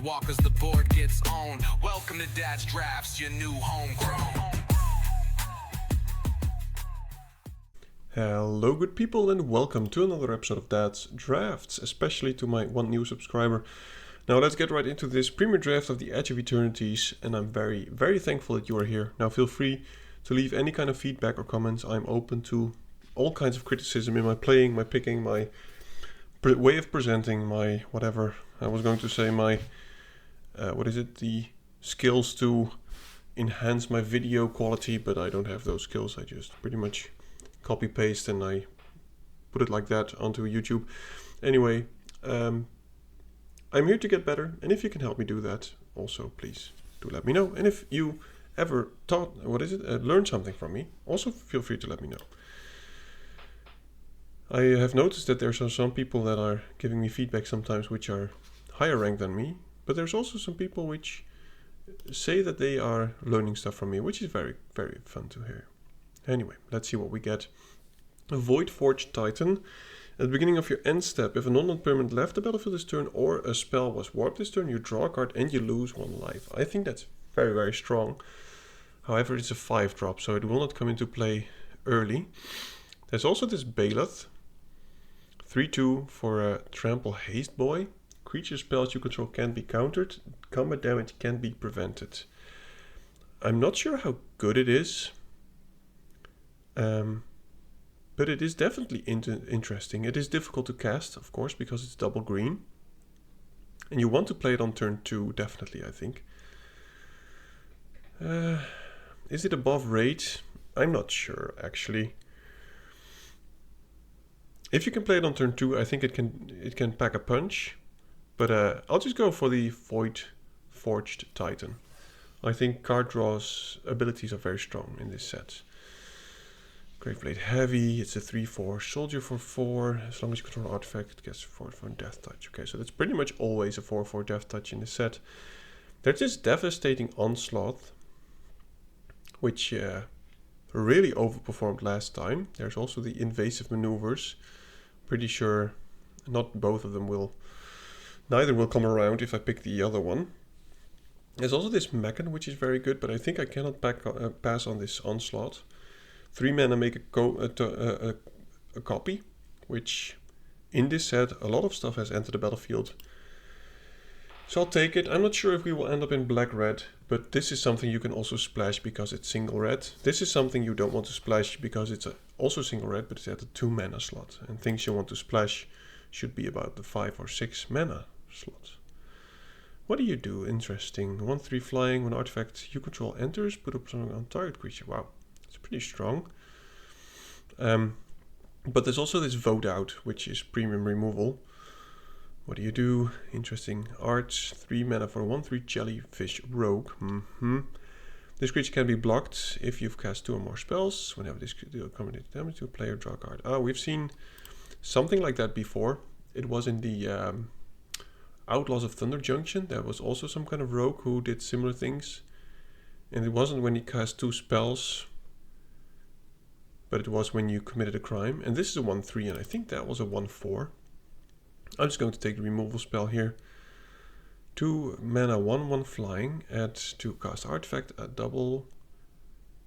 walk as the board gets owned. Welcome to Dad's Drafts, your new homegrown. Hello good people and welcome to another episode of Dad's Drafts, especially to my one new subscriber. Now let's get right into this premier draft of the Edge of Eternities, and I'm very, very thankful that you are here. Now feel free to leave any kind of feedback or comments. I'm open to all kinds of criticism in my playing, my picking, my way of presenting, my whatever. I was going to say my, the skills to enhance my video quality, but I don't have those skills. I just pretty much copy paste and I put it like that onto YouTube. Anyway, I'm here to get better, and if you can help me do that, also please do let me know. And if you ever learned something from me, also feel free to let me know. I have noticed that there's some people that are giving me feedback sometimes which are higher ranked than me, but there's also some people which say that they are learning stuff from me, which is very, very fun to hear. Anyway, let's see what we get. A Void Forged Titan. At the beginning of your end step, if a non-land permanent left the battlefield this turn or a spell was warped this turn, you draw a card and you lose 1 life. I think that's very, very strong. However, it's a 5-drop, so it will not come into play early. There's also this Baloth. 3/2 for a Trample Haste Boy. Creature spells you control can't be countered. Combat damage can be prevented. I'm not sure how good it is. But it is definitely interesting. It is difficult to cast, of course, because it's double green. And you want to play it on turn 2, definitely, I think. Is it above rate? I'm not sure, actually. If you can play it on turn 2, I think it can pack a punch. But I'll just go for the Void Forged Titan. I think card draw's abilities are very strong in this set. Graveblade Heavy, it's a 3/4 soldier for 4. As long as you control an artifact, it gets 4 for Death Touch. Okay, so that's pretty much always a 4/4 Death Touch in the set. There's this Devastating Onslaught, which really overperformed last time. There's also the Invasive Maneuvers. Pretty sure not both of them neither will come around if I pick the other one. There's also this Mechan, which is very good, but I think I cannot pass on this Onslaught. 3 mana make a copy, which in this set a lot of stuff has entered the battlefield. So I'll take it. I'm not sure if we will end up in black-red, but this is something you can also splash because it's single red. This is something you don't want to splash because it's also single red, but it's at a 2 mana slot. And things you want to splash should be about the 5 or 6 mana slots. What do you do? Interesting. 1/3 flying. When artifact you control enters, put up something on target creature. Wow. Pretty strong. But there's also this Vote Out, which is premium removal. What do you do? Interesting. Arts, 3 mana for 1/3 Jellyfish Rogue. This creature can be blocked if you've cast 2 or more spells. Whenever this creature accommodates damage to a player, draw a card. We've seen something like that before. It was in the Outlaws of Thunder Junction. There was also some kind of rogue who did similar things. And it wasn't when he cast 2 spells, but it was when you committed a crime. And this is a 1/3, and I think that was a 1/4. I'm just going to take the removal spell here. 2 mana, 1/1 flying, add to cast artifact, a double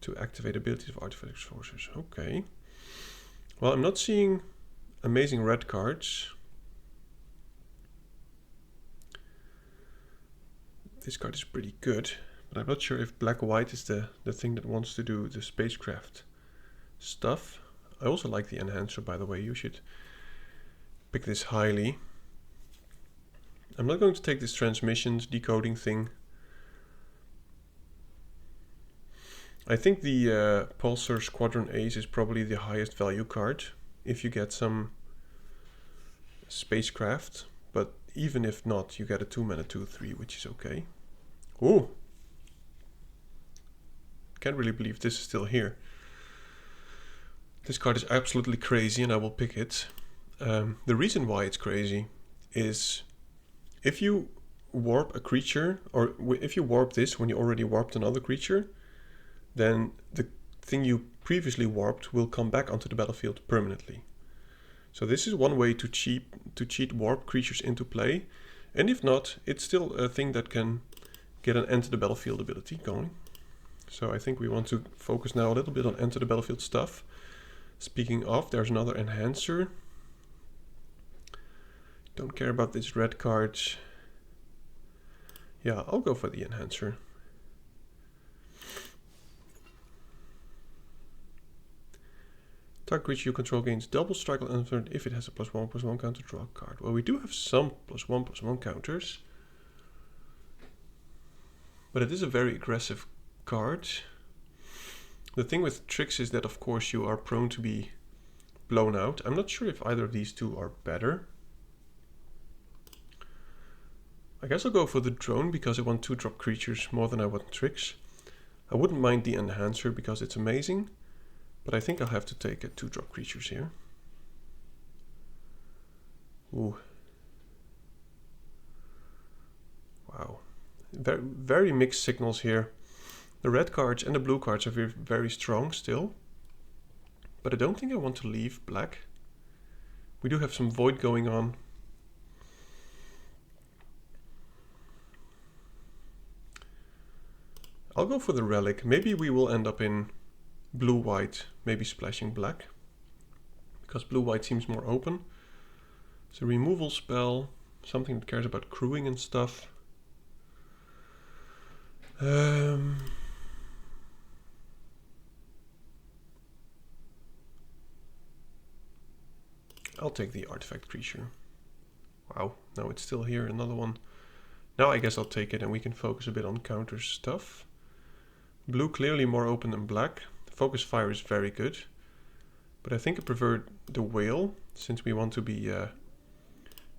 to activate abilities of artifact sources. Okay. Well, I'm not seeing amazing red cards. This card is pretty good, but I'm not sure if black-white is the thing that wants to do the spacecraft stuff. I also like the enhancer, by the way. You should pick this highly. I'm not going to take this transmissions decoding thing. I think the Pulsar Squadron Ace is probably the highest value card if you get some spacecraft, but even if not, you get a 2 mana 2/3, which is okay. Ooh! Can't really believe this is still here. This card is absolutely crazy and I will pick it. The reason why it's crazy is if you warp a creature, or if you warp this when you already warped another creature, then the thing you previously warped will come back onto the battlefield permanently. So this is one way to cheat warp creatures into play. And if not, it's still a thing that can get an enter the battlefield ability going. So I think we want to focus now a little bit on enter the battlefield stuff. Speaking of, there's another enhancer. Don't care about this red card. Yeah, I'll go for the enhancer. Target creature you control gains double strike on end turn if it has a +1/+1 counter, draw a card. Well, we do have some +1/+1 counters. But it is a very aggressive card. The thing with tricks is that, of course, you are prone to be blown out. I'm not sure if either of these two are better. I guess I'll go for the drone because I want 2-drop creatures more than I want tricks. I wouldn't mind the enhancer because it's amazing. But I think I'll have to take 2-drop creatures here. Ooh. Wow. Very, very mixed signals here. The red cards and the blue cards are very, very strong still. But I don't think I want to leave black. We do have some void going on. I'll go for the relic. Maybe we will end up in blue-white, maybe splashing black. Because blue-white seems more open. It's a removal spell. Something that cares about crewing and stuff. I'll take the artifact creature. Wow, now it's still here, another one. Now I guess I'll take it and we can focus a bit on counter stuff. Blue clearly more open than black. Focus fire is very good. But I think I prefer the whale, since we want to be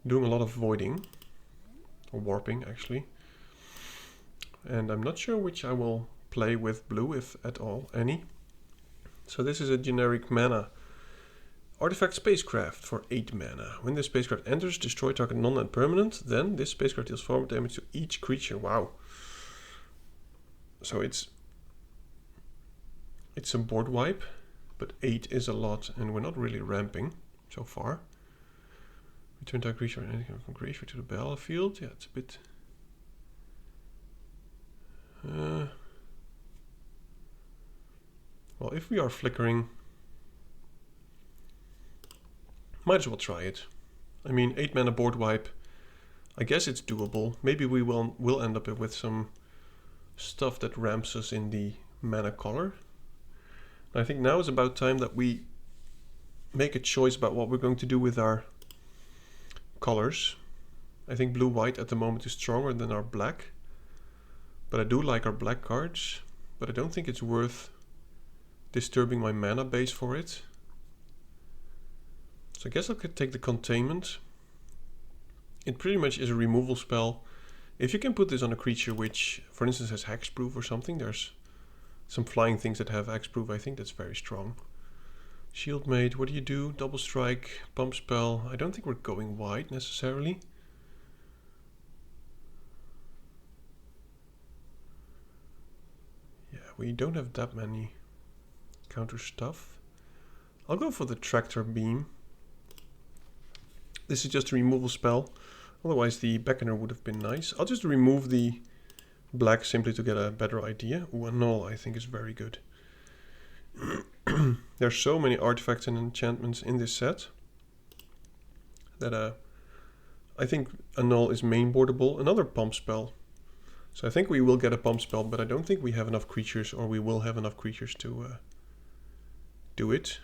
doing a lot of voiding. Or warping, actually. And I'm not sure which I will play with blue, if at all, any. So this is a generic mana. Artifact Spacecraft for 8 mana. When this spacecraft enters, destroy target non-land permanent. Then this spacecraft deals forward damage to each creature. Wow. So it's a board wipe, but 8 is a lot, and we're not really ramping so far. Return target creature and anything from graveyard to the battlefield. Yeah, it's a bit... well, if we are flickering, might as well try it. I mean, 8 mana board wipe. I guess it's doable. Maybe we will end up with some stuff that ramps us in the mana color. I think now is about time that we make a choice about what we're going to do with our colors. I think blue-white at the moment is stronger than our black. But I do like our black cards. But I don't think it's worth disturbing my mana base for it. So I guess I could take the containment. It pretty much is a removal spell. If you can put this on a creature which, for instance, has hexproof or something, there's some flying things that have hexproof, I think that's very strong. Shield Maid, what do you do? Double strike, pump spell. I don't think we're going wide necessarily. Yeah, we don't have that many counter stuff. I'll go for the Tractor Beam. This is just a removal spell. Otherwise the Beckoner would have been nice. I'll just remove the black simply to get a better idea. Ooh, a null I think is very good. There's so many artifacts and enchantments in this set that I think a null is mainboardable. Another pump spell. So I think we will get a pump spell, but I don't think we have enough creatures, or we will have enough creatures to do it.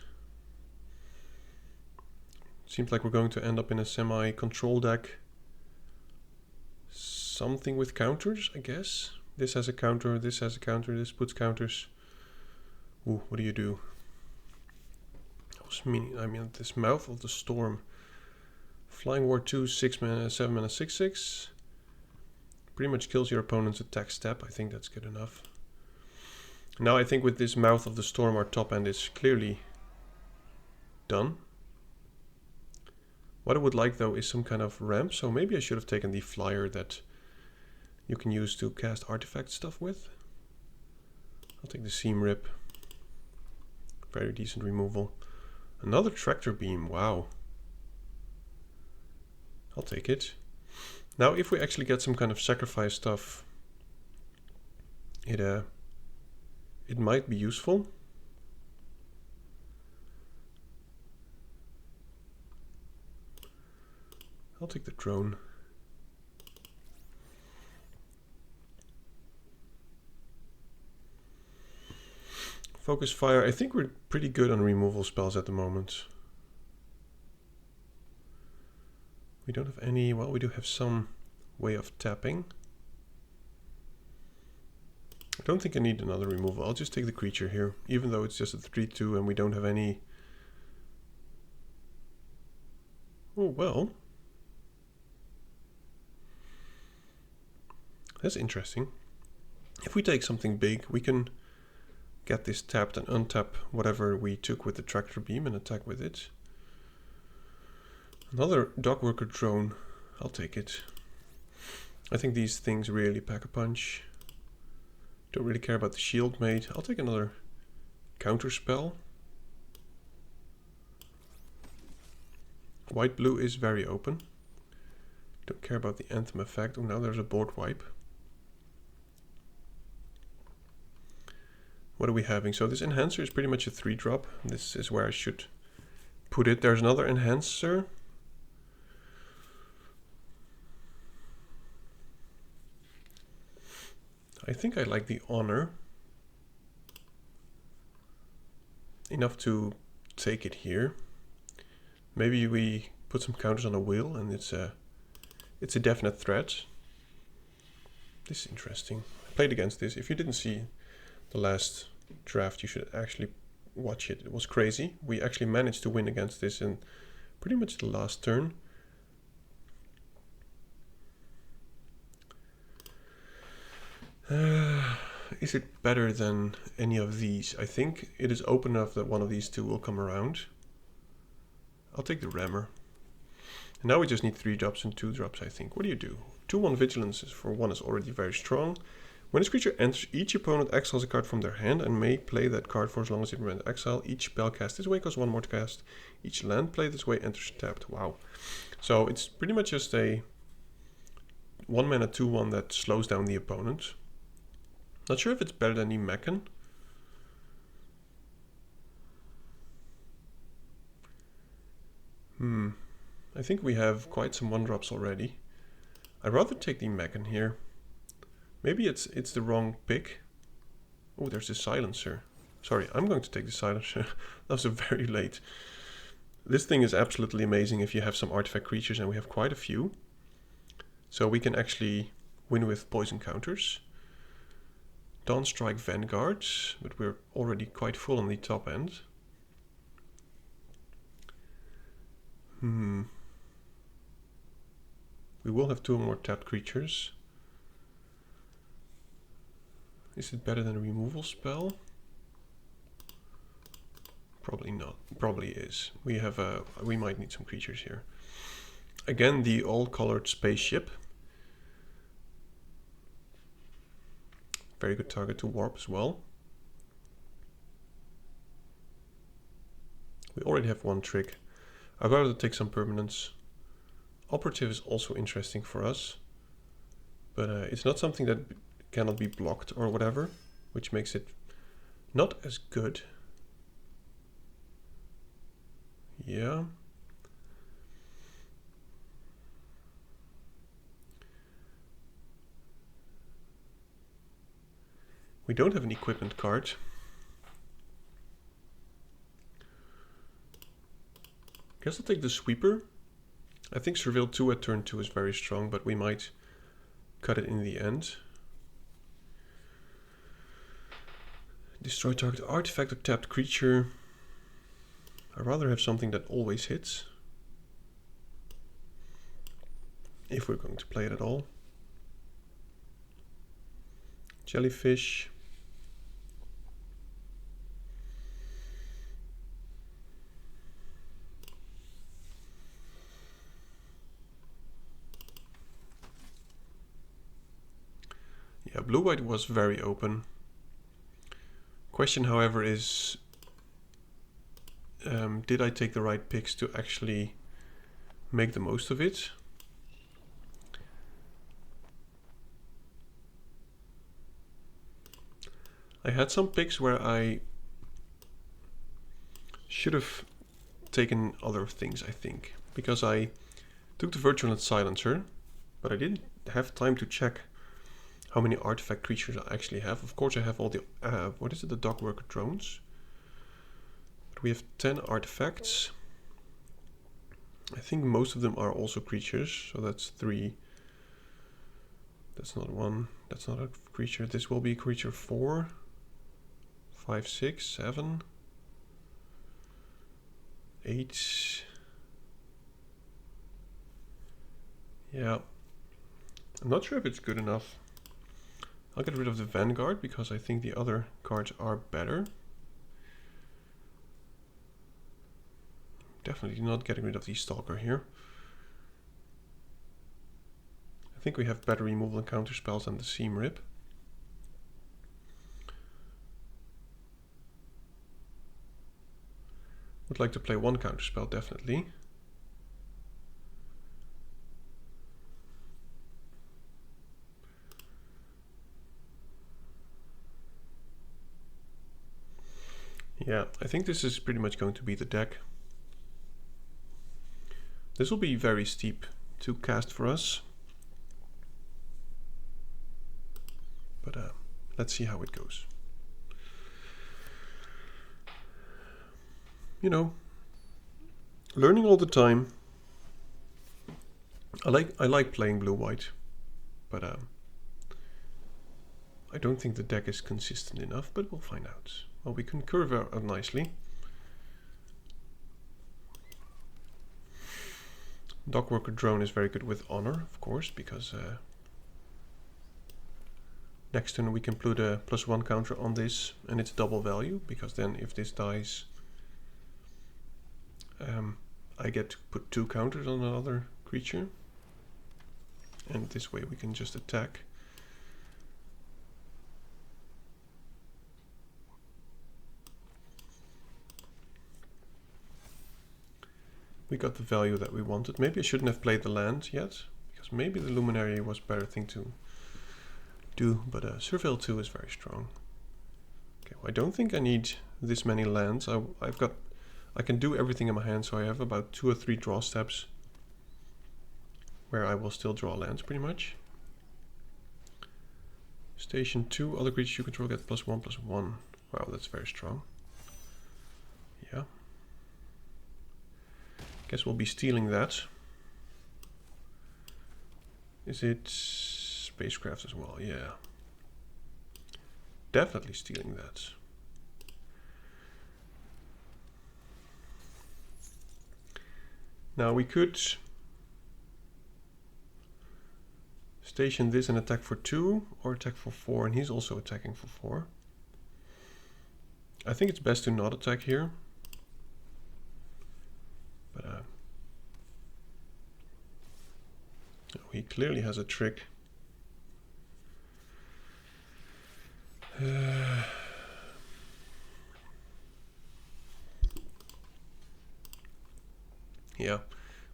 Seems like we're going to end up in a semi-control deck. Something with counters, I guess. This has a counter, this has a counter, this puts counters. Ooh, what do you do? I mean, this Mouth of the Storm. Flying Ward 2, 6 mana, 7 mana, 6/6. Pretty much kills your opponent's attack step. I think that's good enough. Now I think with this Mouth of the Storm, our top end is clearly done. What I would like though is some kind of ramp. So maybe I should have taken the flyer that you can use to cast artifact stuff with. I'll take the Seam Rip. Very decent removal. Another Tractor Beam, wow. I'll take it. Now if we actually get some kind of sacrifice stuff, it might be useful. I'll take the drone. Focus fire. I think we're pretty good on removal spells at the moment. We don't have any, well, we do have some way of tapping. I don't think I need another removal. I'll just take the creature here, even though it's just a 3/2 and we don't have any. Oh, well. That's interesting. If we take something big, we can get this tapped and untap whatever we took with the tractor beam and attack with it. Another dog worker drone. I'll take it. I think these things really pack a punch. Don't really care about the shield mate. I'll take another counter spell. White blue is very open. Don't care about the anthem effect. Oh, now there's a board wipe. What are we having? So this enhancer is pretty much a 3-drop. This is where I should put it. There's another enhancer. I think I like the honor enough to take it here. Maybe we put some counters on a wheel and it's a definite threat. This is interesting. I played against this. If you didn't see the last draft, you should actually watch it. It was crazy. We actually managed to win against this in pretty much the last turn. Is it better than any of these? I think it is open enough that one of these two will come around. I'll take the rammer. And now we just need 3-drops and 2-drops, I think. What do you do? 2/1 vigilance for 1 is already very strong. When this creature enters, each opponent exiles a card from their hand and may play that card for as long as it remains exile. Each spell cast this way costs 1 more to cast. Each land played this way enters tapped. Wow. So it's pretty much just a 1-mana 2/1 that slows down the opponent. Not sure if it's better than the Mechan. I think we have quite some 1-drops already. I'd rather take the Mechan here. Maybe it's the wrong pick. Oh, there's the silencer. Sorry, I'm going to take the silencer. That was very late. This thing is absolutely amazing if you have some artifact creatures, and we have quite a few. So we can actually win with poison counters. Dawn Strike Vanguard, but we're already quite full on the top end. We will have 2 more tapped creatures. Is it better than a removal spell? Probably not. Probably is. We might need some creatures here. Again, the all-colored spaceship. Very good target to warp as well. We already have 1 trick. I'd rather take some permanents. Operative is also interesting for us, but it's not something that cannot be blocked or whatever, which makes it not as good. Yeah. We don't have an equipment card. Guess I'll take the sweeper. I think Surveil 2 at turn 2 is very strong, but we might cut it in the end. Destroy target artifact or tapped creature. I'd rather have something that always hits, if we're going to play it at all. Jellyfish. Yeah, blue-white was very open. Question, however, is did I take the right picks to actually make the most of it? I had some picks where I should have taken other things, I think. Because I took the Virtual Silencer, but I didn't have time to check how many artifact creatures I actually have. Of course I have all the, what is it, the dog worker drones. But we have 10 artifacts. I think most of them are also creatures, so that's 3. That's not 1, that's not a creature. This will be creature 4, 5, 6, 7, 8. Yeah, I'm not sure if it's good enough. I'll get rid of the Vanguard because I think the other cards are better. Definitely not getting rid of the Stalker here. I think we have better removal and counter spells than the Seam Rip. Would like to play one counter spell, definitely. Yeah, I think this is pretty much going to be the deck. This will be very steep to cast for us. But let's see how it goes. You know, learning all the time. I like playing blue-white, but I don't think the deck is consistent enough, but we'll find out. Well, we can curve out nicely. Dockworker Drone is very good with Honor, of course, because next turn we can put a +1 counter on this, and it's double value, because then if this dies, I get to put 2 counters on another creature. And this way we can just attack. We got the value that we wanted. Maybe I shouldn't have played the land yet, because maybe the Luminary was a better thing to do, but Surveil 2 is very strong. Okay, well, I don't think I need this many lands. I can do everything in my hand, so I have about 2 or 3 draw steps where I will still draw lands pretty much. Station 2, other creatures you control get +1/+1. Wow, that's very strong. Yeah. Guess we'll be stealing that. Is it spacecraft as well? Yeah. Definitely stealing that. Now we could station this and attack for 2 or attack for 4, and he's also attacking for 4. I think it's best to not attack here. But oh, he clearly has a trick. Yeah,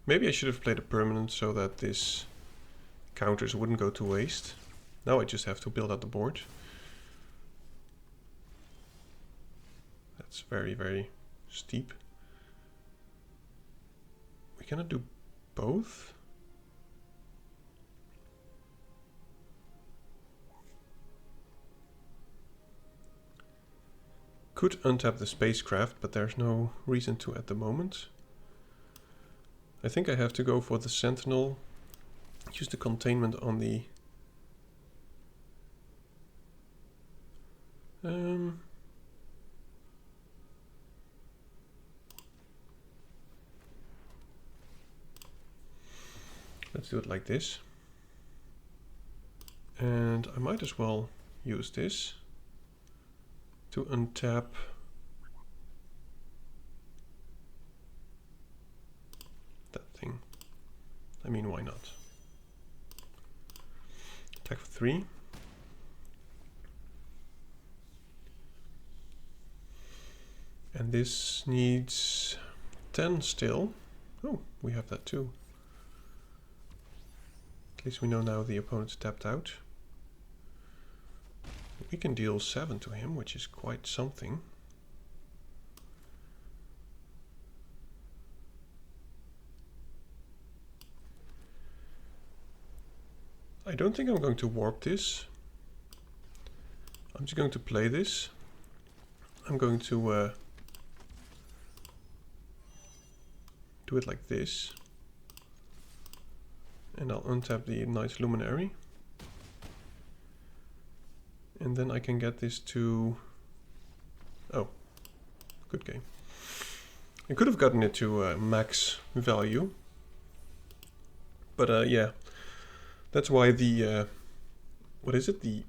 maybe I should have played a permanent so that this counters wouldn't go to waste. Now I just have to build out the board. That's very, very steep. We cannot do both. Could untap the spacecraft, but there's no reason to at the moment. I think I have to go for the Sentinel. Use the containment on the let's do it like this. And I might as well use this to untap that thing. I mean, why not? Attack for 3. And this needs 10 still. Oh, we have that too. At least we know now the opponent's tapped out. We can deal 7 to him, which is quite something. I don't think I'm going to warp this. I'm just going to play this. I'm going to do it like this. And I'll untap the Knight's Luminary. And then I can get this to... Oh, good game. I could have gotten it to max value. But yeah, that's why the... what is it? The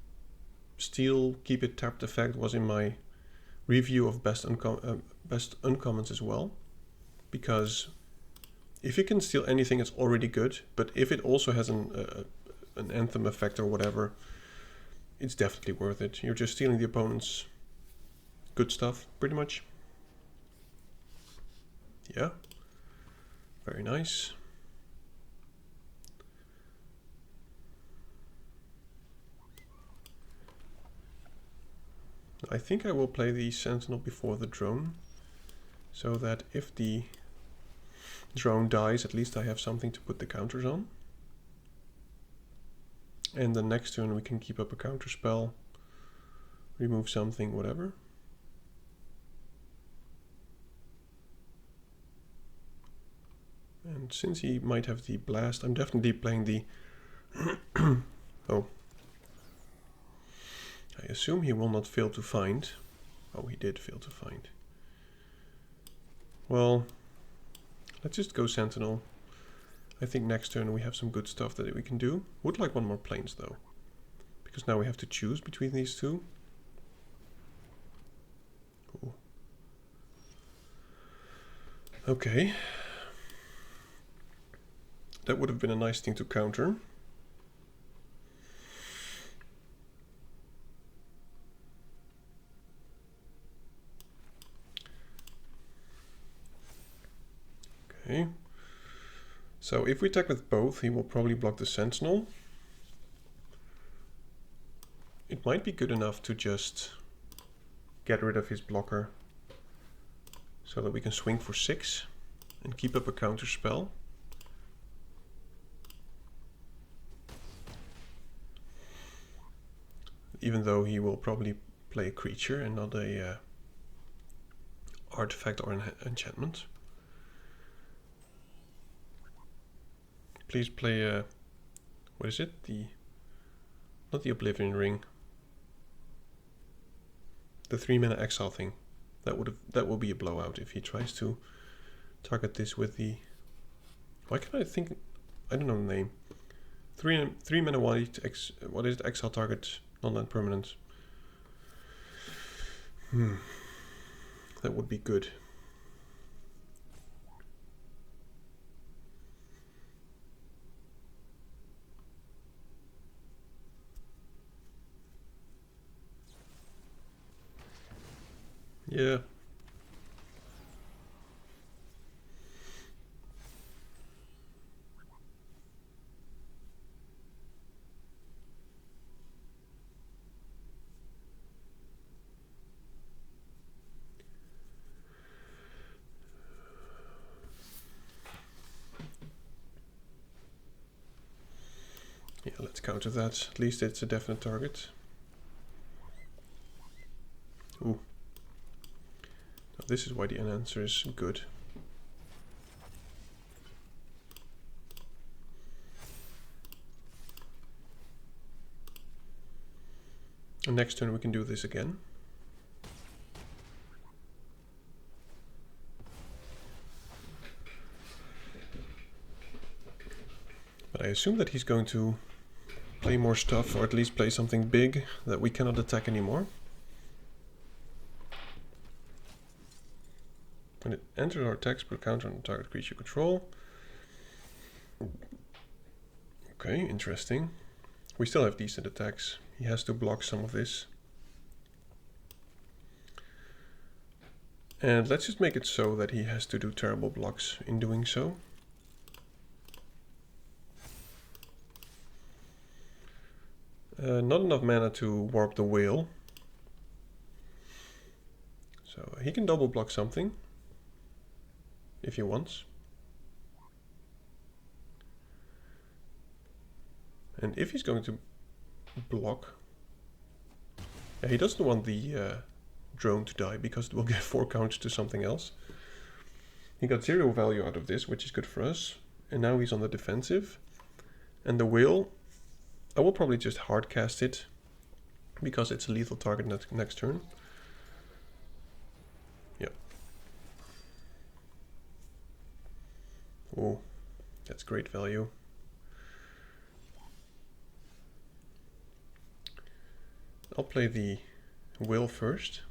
Steel Keep It Tapped effect was in my review of best uncommons as well. Because if you can steal anything, it's already good. But if it also has an Anthem effect or whatever, it's definitely worth it. You're just stealing the opponent's good stuff, pretty much. Yeah. Very nice. I think I will play the Sentinel before the drone, so that if the drone dies, at least I have something to put the counters on. And the next turn we can keep up a counter spell, remove something, whatever. And since he might have the blast, I'm definitely playing the... Oh. I assume he will not fail to find. Oh, he did fail to find. Well, let's just go Sentinel. I think next turn we have some good stuff that we can do. Would like one more planes though, because now we have to choose between these two. Cool. Okay. That would have been a nice thing to counter. Okay. So if we attack with both, he will probably block the Sentinel. It might be good enough to just get rid of his blocker so that we can swing for 6 and keep up a counter spell. Even though he will probably play a creature and not a artifact or an enchantment. Please play a... what is it? Not the Oblivion Ring. The 3-mana exile thing. That will be a blowout if he tries to target this with the... Why can't I think... I don't know the name. 3 mana white, what is it? Exile target, non-land permanent. That would be good. Yeah. Yeah, let's counter that. At least it's a definite target. Ooh. Now this is why the answer is good. And next turn we can do this again. But I assume that he's going to play more stuff, or at least play something big that we cannot attack anymore. When it enters our attacks, put a counter on the target creature control. Okay, interesting. We still have decent attacks. He has to block some of this. And let's just make it so that he has to do terrible blocks in doing so. Not enough mana to warp the whale. So he can double block something if he wants. And if he's going to block, yeah, he doesn't want the drone to die because it will get 4 counts to something else. He got 0 value out of this, which is good for us. And now he's on the defensive. And the whale, I will probably just hard cast it because it's a lethal target next turn. Yeah. Oh, that's great value. I'll play the whale first.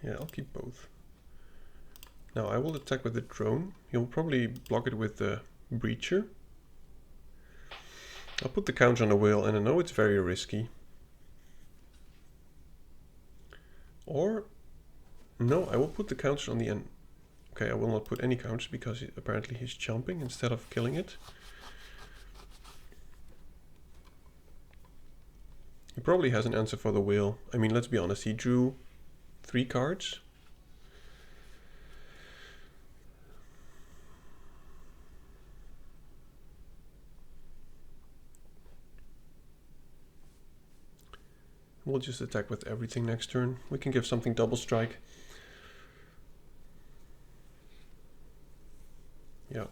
Yeah, I'll keep both. Now I will attack with the drone. He'll probably block it with the breacher. I'll put the counter on the whale, and I know it's very risky. Or, no, I will put the counters on the end. Okay, I will not put any counters because apparently he's chomping instead of killing it. He probably has an answer for the whale. I mean, let's be honest, he drew 3 cards. We'll just attack with everything next turn. We can give something double strike. Yeah.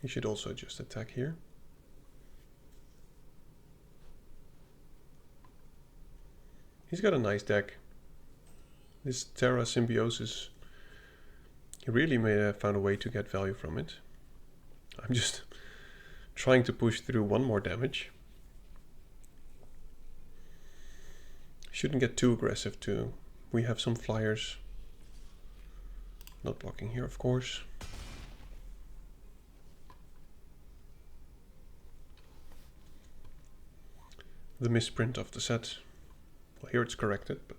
He should also just attack here. He's got a nice deck. This Terra Symbiosis, he really may have found a way to get value from it. I'm just trying to push through 1 more damage. Shouldn't get too aggressive too. We have some flyers. Not blocking here, of course. The misprint of the set. Well, here it's corrected, but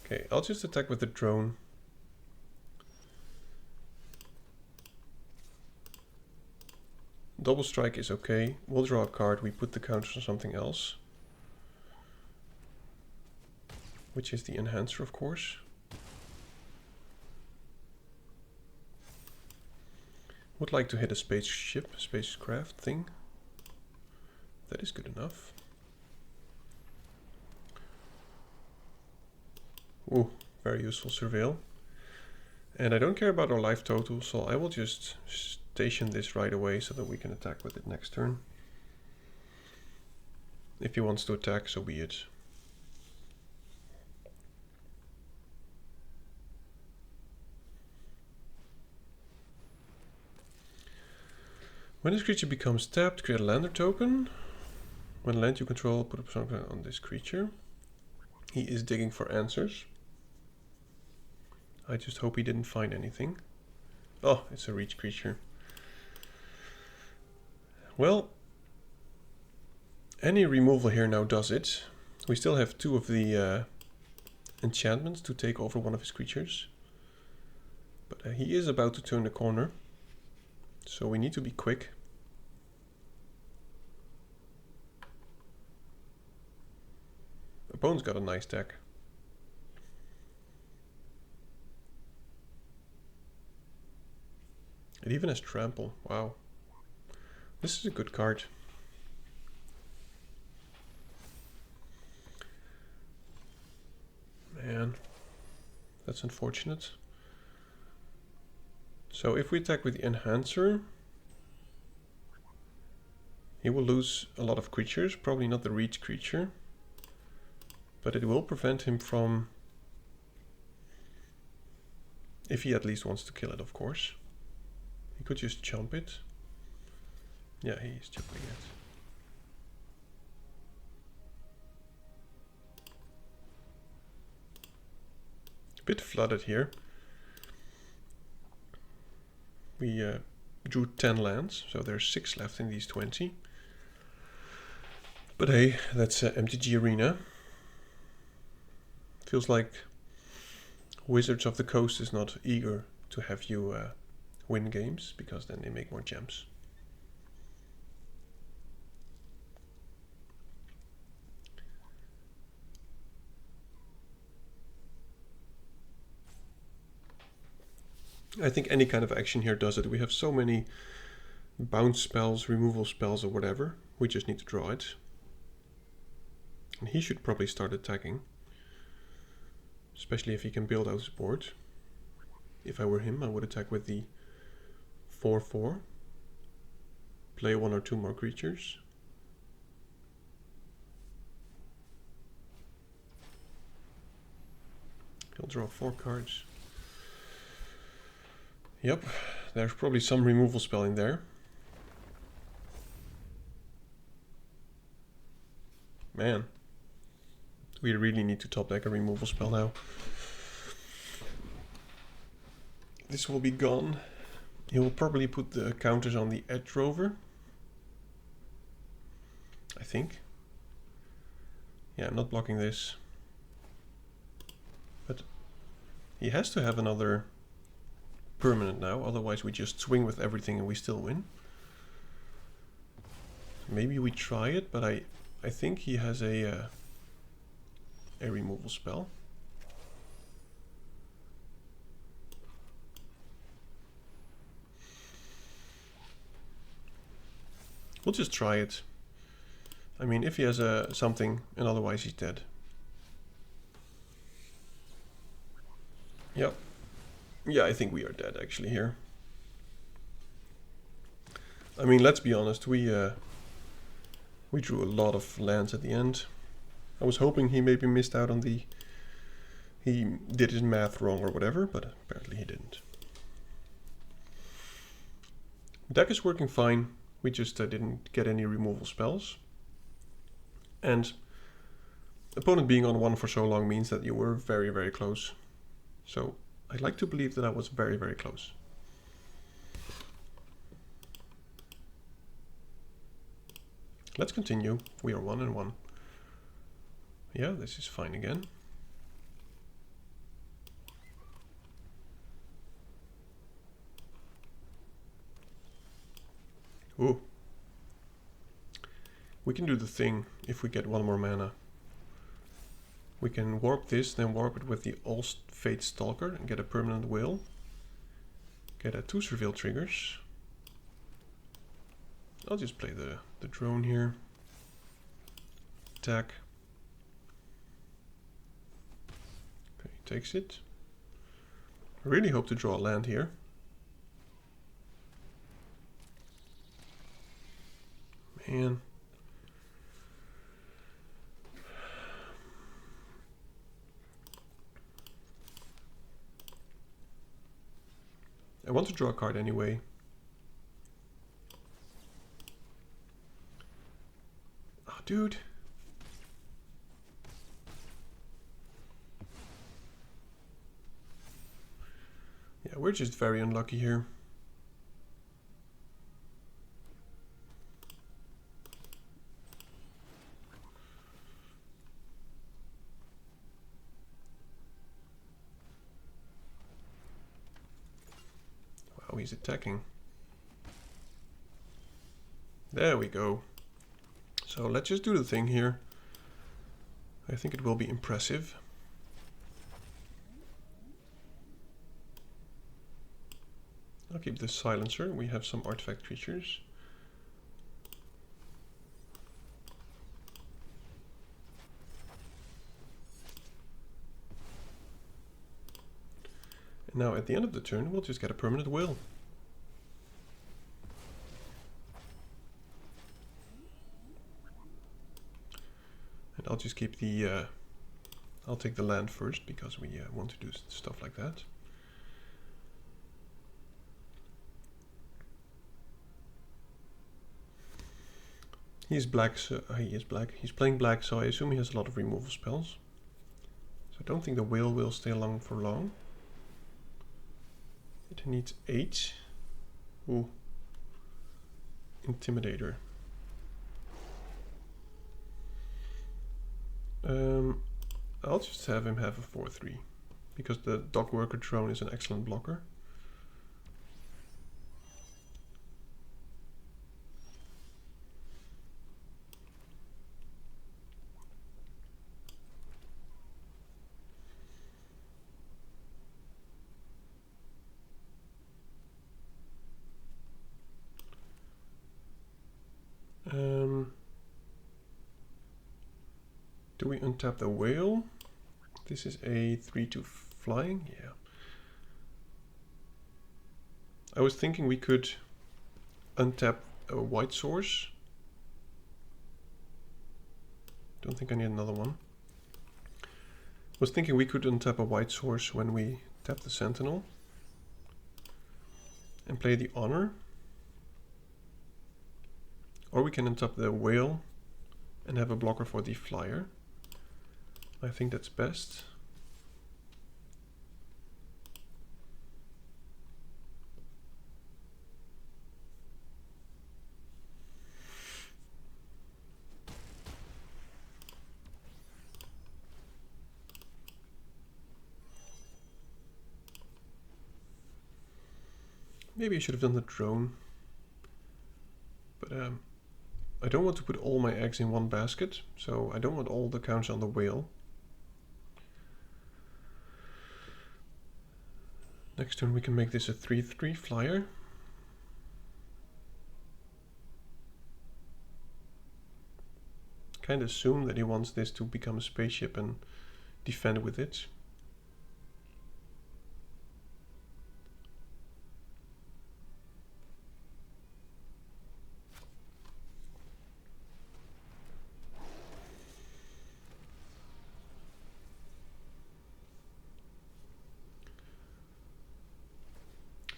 okay, I'll just attack with the drone. Double strike is okay. We'll draw a card. We put the counters on something else, which is the enhancer, of course. Would like to hit a spacecraft thing. That is good enough. Ooh, very useful surveil. And I don't care about our life total, so I will just station this right away so that we can attack with it next turn. If he wants to attack, so be it. When this creature becomes tapped, create a lander token. When land you control, put a something on this creature. He is digging for answers. I just hope he didn't find anything. Oh, it's a reach creature. Well, any removal here now does it. We still have 2 of the enchantments to take over one of his creatures. But he is about to turn the corner. So we need to be quick. Opponent's got a nice deck. It even has trample. Wow. This is a good card. Man, that's unfortunate. So if we attack with the enhancer, he will lose a lot of creatures, probably not the reach creature, but it will prevent him from, if he at least wants to kill it, of course. He could just chomp it. Yeah, he's chomping it. a bit flooded here. We drew 10 lands, so there's 6 left in these 20. But hey, that's MTG Arena. Feels like Wizards of the Coast is not eager to have you win games, because then they make more gems. I think any kind of action here does it. We have so many bounce spells, removal spells or whatever. We just need to draw it. And he should probably start attacking. Especially if he can build out his board. If I were him, I would attack with the 4/4. Play 1 or 2 more creatures. He'll draw 4 cards. Yep, there's probably some removal spell in there. Man, we really need to top deck a removal spell now. This will be gone. He will probably put the counters on the Edge Rover, I think. Yeah, I'm not blocking this. But he has to have another permanent now, otherwise we just swing with everything and we still win. Maybe we try it, but I think he has a removal spell. We'll just try it. I mean, if he has something, and otherwise he's dead. Yep. Yeah, I think we are dead actually here. I mean, let's be honest, we drew a lot of lands at the end. I was hoping he maybe missed out on the... He did his math wrong or whatever, but apparently he didn't. Deck is working fine. We just didn't get any removal spells. And opponent being on 1 for so long means that you were very, very close. So I'd like to believe that I was very, very close. Let's continue. We are 1-1. Yeah, this is fine again. Ooh. We can do the thing if we get 1 more mana. We can warp this, then warp it with the All Fate Stalker and get a permanent will. Get 2 Surveil triggers. I'll just play the drone here. Attack. Okay, takes it. I really hope to draw a land here. Man. I want to draw a card anyway. Oh, dude. Yeah, we're just very unlucky here. Wow, he's attacking. There we go. So let's just do the thing here. I think it will be impressive. I'll keep the silencer. We have some artifact creatures. And now at the end of the turn, we'll just get a permanent will. And I'll just keep the... I'll take the land first, because we want to do stuff like that. He is black, so he is black. He's playing black, so I assume he has a lot of removal spells. So I don't think the whale will stay along for long. It needs 8. Ooh. Intimidator. I'll just have him have a 4-3 because the dock worker drone is an excellent blocker. Do we untap the whale? This is a 3-2 flying, yeah. I was thinking we could untap a white source. Don't think I need another one. I was thinking we could untap a white source when we tap the sentinel and play the honor. Or we can untap the whale and have a blocker for the flyer. I think that's best. Maybe I should have done the drone. But I don't want to put all my eggs in one basket, so I don't want all the counts on the whale. Next turn we can make this a 3-3 flyer. Kind of assume that he wants this to become a spaceship and defend with it.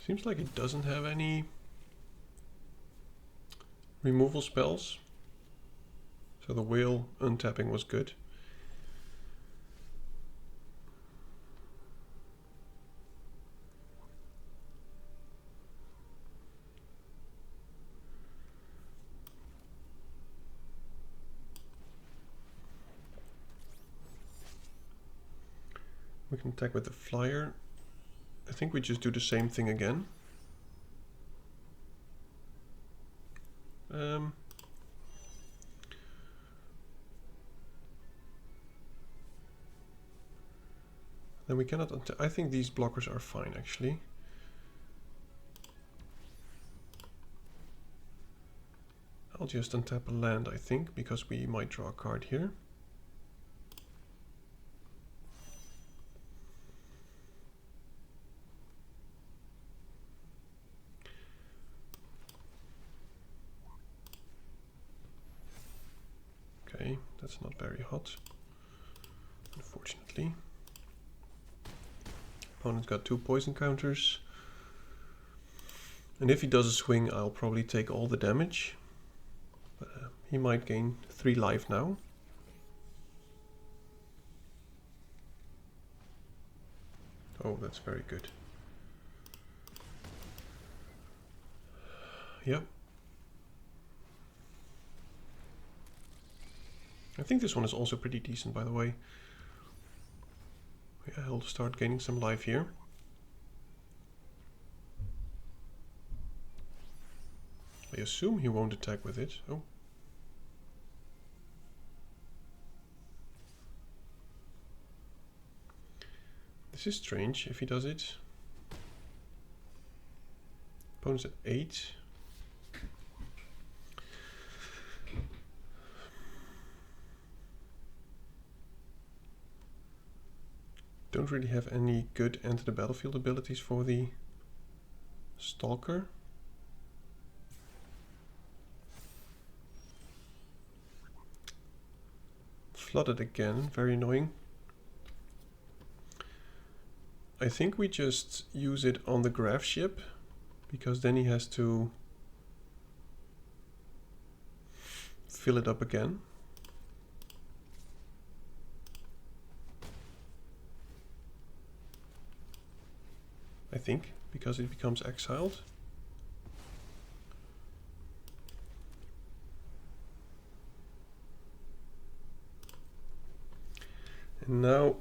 Seems like it doesn't have any removal spells. So the whale untapping was good. We can attack with the flyer. I think we just do the same thing again. Then we cannot untap. I think these blockers are fine actually. I'll just untap a land, I think, because we might draw a card here. Okay, that's not very hot, unfortunately. Opponent's got 2 poison counters. And if he does a swing, I'll probably take all the damage. But he might gain 3 life now. Oh, that's very good. Yep. I think this one is also pretty decent, by the way. Yeah, he'll start gaining some life here. I assume he won't attack with it. Oh. This is strange if he does it. Opponent's at 8. Don't really have any good enter the battlefield abilities for the Stalker. Flooded again, very annoying. I think we just use it on the graph ship, because then he has to fill it up again. think, because it becomes exiled. And now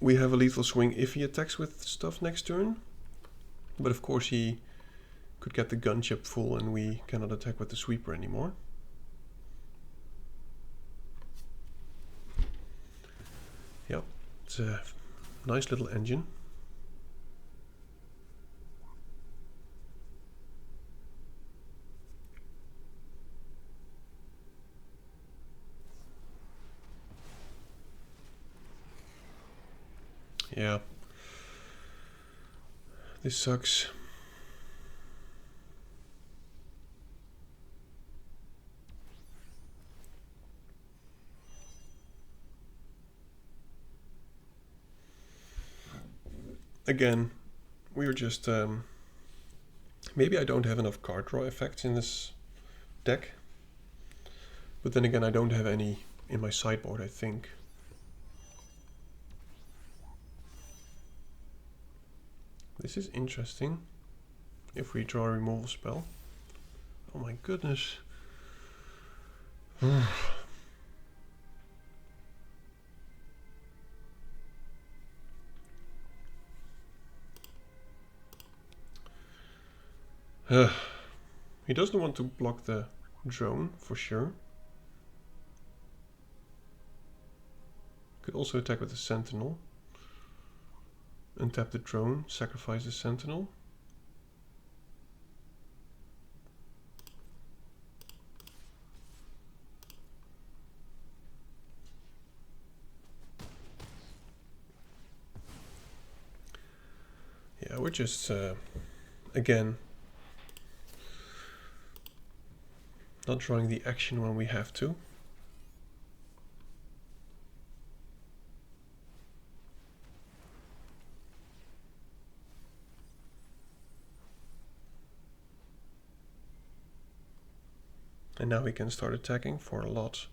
we have a lethal swing if he attacks with stuff next turn. But of course he could get the gunship full and we cannot attack with the sweeper anymore. Yep, it's a nice little engine. Yeah, this sucks. Again, we were just... maybe I don't have enough card draw effects in this deck. But then again, I don't have any in my sideboard, I think. This is interesting. If we draw a removal spell. Oh my goodness. He doesn't want to block the drone, for sure. Could also attack with the sentinel. Untap the drone, sacrifice the sentinel. Yeah, we're just, again, not drawing the action when we have to. And now we can start attacking for a lot.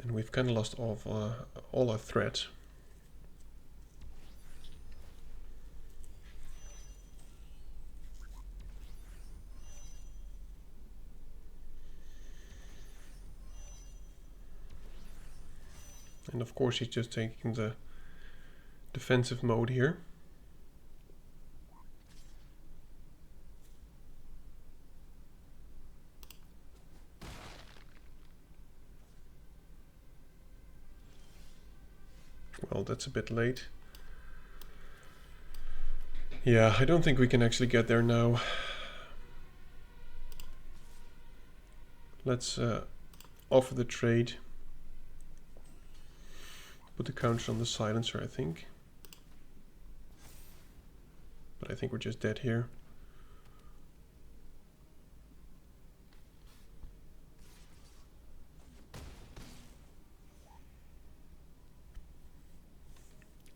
And we've kind of lost all our threat. And of course he's just taking the defensive mode here. Well, that's a bit late. Yeah, I don't think we can actually get there now. Let's offer the trade. Put the counter on the silencer, I think. But I think we're just dead here.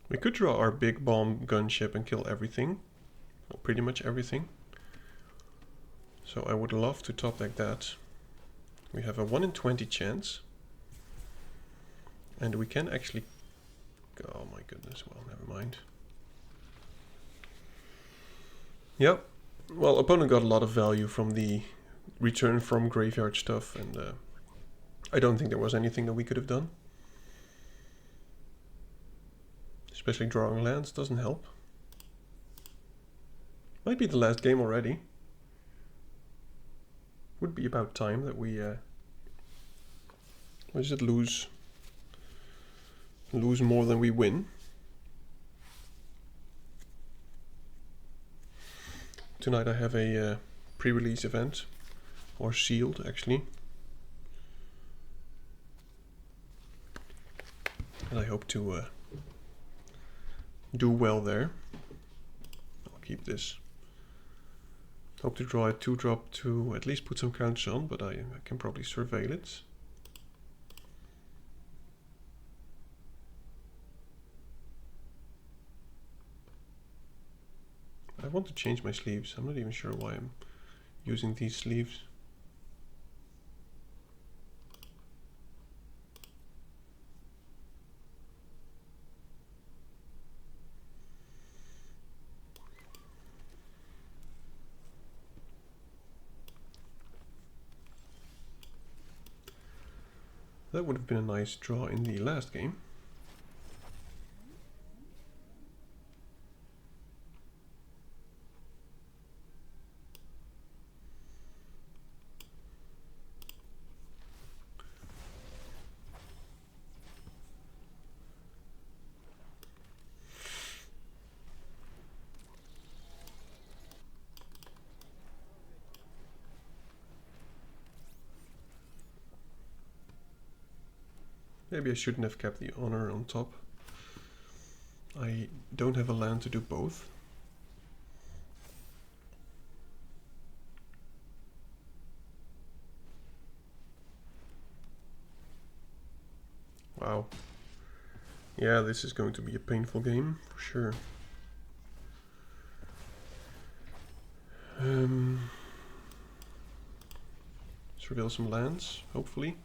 We could draw our big bomb gunship and kill everything. Well, pretty much everything. So I would love to top deck that. We have a 1 in 20 chance. And we can actually... Oh my goodness, well, never mind. Yep. Well, opponent got a lot of value from the return from graveyard stuff, and I don't think there was anything that we could have done. Especially drawing lands doesn't help. Might be the last game already. Would be about time that we what is it, lose more than we win. Tonight I have a pre-release event, or sealed actually, and I hope to do well there. I'll keep this. Hope to draw a 2-drop to at least put some counters on, but I can probably surveil it. I want to change my sleeves. I'm not even sure why I'm using these sleeves. That would have been a nice draw in the last game. Maybe I shouldn't have kept the honor on top. I don't have a land to do both. Wow. Yeah, this is going to be a painful game, for sure. Let's reveal some lands, hopefully.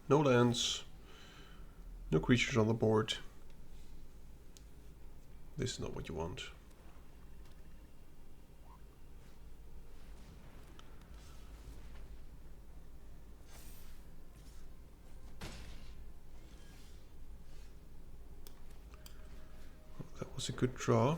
No lands, no creatures on the board. This is not what you want. That was a good draw.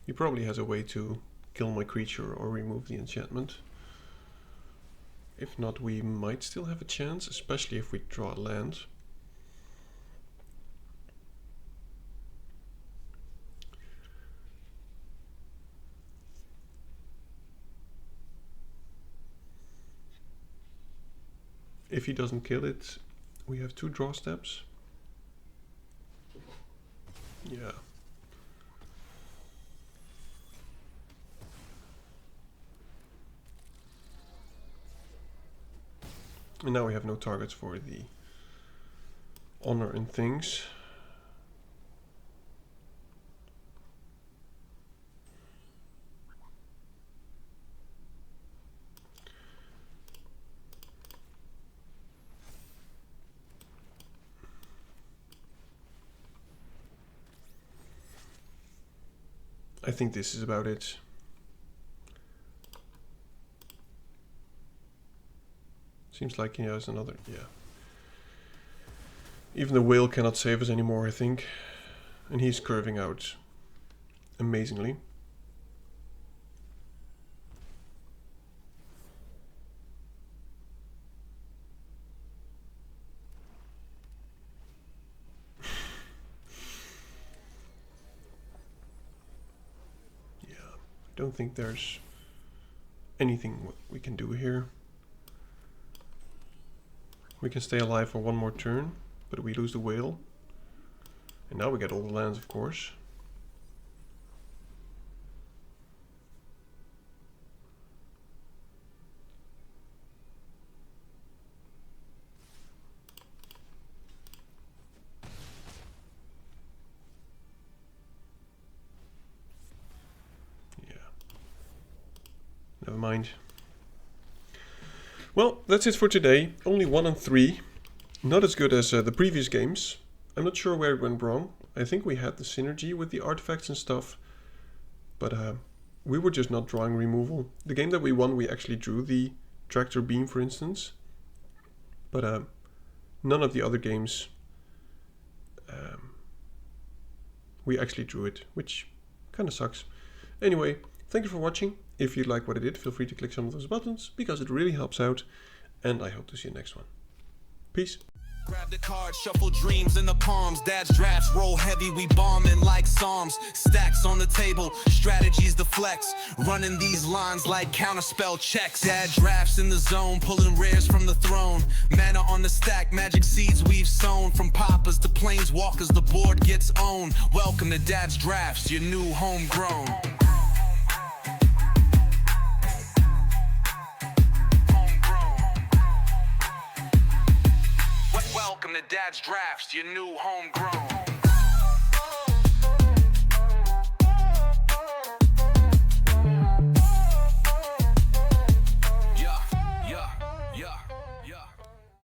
He probably has a way to kill my creature or remove the enchantment. If not, we might still have a chance, especially if we draw a land. If he doesn't kill it, we have 2 draw steps. Yeah. And now we have no targets for the honor and things. I think this is about it. Seems like he has another, yeah. Even the whale cannot save us anymore, I think. And he's curving out amazingly. Yeah, I don't think there's anything we can do here. We can stay alive for one more turn, but we lose the whale. And now we get all the lands, of course. Yeah. Never mind. Well, that's it for today. Only 1 and 3. Not as good as the previous games. I'm not sure where it went wrong. I think we had the synergy with the artifacts and stuff. But we were just not drawing removal. The game that we won, we actually drew the tractor beam, for instance. But none of the other games we actually drew it, which kind of sucks. Anyway, thank you for watching. If you like what I did, feel free to click some of those buttons, because it really helps out, and I hope to see you next one. Peace. Grab the card, shuffle dreams in the palms. Dad's drafts roll heavy, we bombing like psalms. Stacks on the table, strategies the flex. Running these lines like counterspell checks. Dad drafts in the zone, pulling rares from the throne. Mana on the stack, magic seeds we've sown. From poppers to planeswalkers, the board gets owned. Welcome to Dad's drafts, your new homegrown. Welcome to Dad's Drafts, your new homegrown.